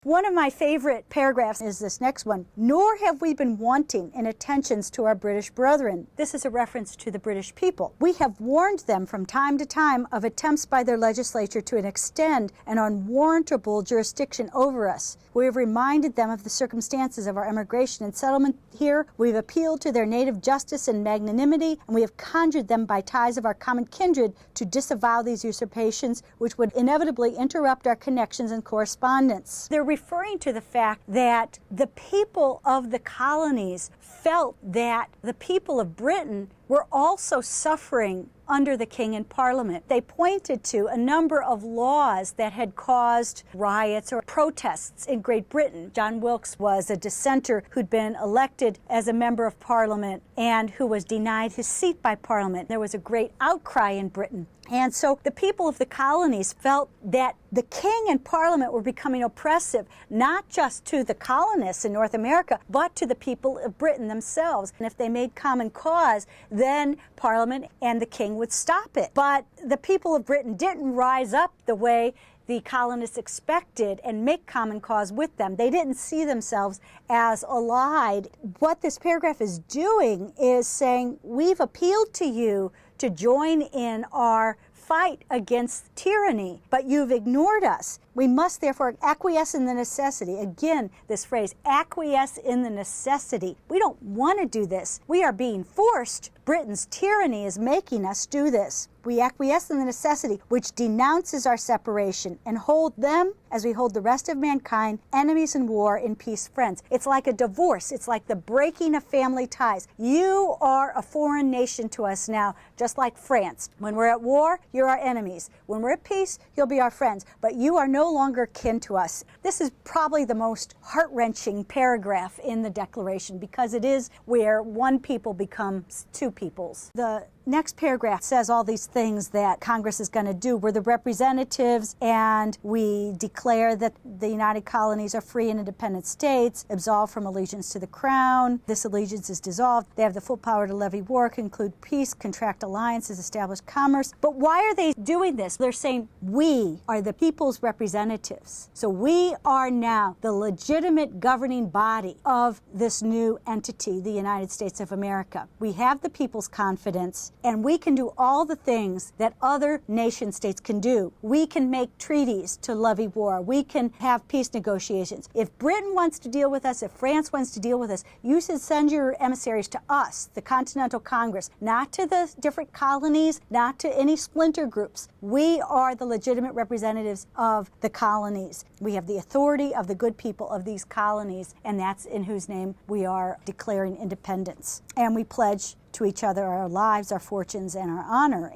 One of my favorite paragraphs is this next one. Nor have we been wanting in attentions to our British brethren. This is a reference to the British people. We have warned them from time to time of attempts by their legislature to extend an unwarrantable jurisdiction over us. We have reminded them of the circumstances of our emigration and settlement here. We have appealed to their native justice and magnanimity, and we have conjured them by ties of our common kindred to disavow these usurpations, which would inevitably interrupt our connections and correspondence. They're referring to the fact that the people of the colonies felt that the people of Britain were also suffering under the king and parliament. They pointed to a number of laws that had caused riots or protests in Great Britain. John Wilkes was a dissenter who'd been elected as a member of parliament and who was denied his seat by parliament. There was a great outcry in Britain. And so the people of the colonies felt that the king and parliament were becoming oppressive, not just to the colonists in North America, but to the people of Britain themselves. And if they made common cause, then parliament and the king would stop it. But the people of Britain didn't rise up the way the colonists expected and make common cause with them. They didn't see themselves as allied. What this paragraph is doing is saying, we've appealed to you to join in our fight against tyranny, but you've ignored us. We must therefore acquiesce in the necessity. Again, this phrase, acquiesce in the necessity. We don't want to do this. We are being forced. Britain's tyranny is making us do this. We acquiesce in the necessity which denounces our separation and hold them, as we hold the rest of mankind, enemies in war, in peace friends. It's like a divorce. It's like the breaking of family ties. You are a foreign nation to us now, just like France. When we're at war, you're our enemies. When we're at peace, you'll be our friends. But you are no longer kin to us. This is probably the most heart-wrenching paragraph in the Declaration because it is where one people becomes two peoples. The next paragraph says all these things that Congress is going to do. We're the representatives, and we declare that the United Colonies are free and independent states, absolved from allegiance to the Crown. This allegiance is dissolved. They have the full power to levy war, conclude peace, contract alliances, establish commerce. But why are they doing this? They're saying we are the people's representatives. So we are now the legitimate governing body of this new entity, the United States of America. We have the people's confidence, and we can do all the things that other nation states can do. We can make treaties to levy war. We can have peace negotiations. If Britain wants to deal with us, if France wants to deal with us, you should send your emissaries to us, the Continental Congress, not to the different colonies, not to any splinter groups. We are the legitimate representatives of the colonies. We have the authority of the good people of these colonies, and that's in whose name we are declaring independence. And we pledge to each other our lives, our fortunes, and our honor.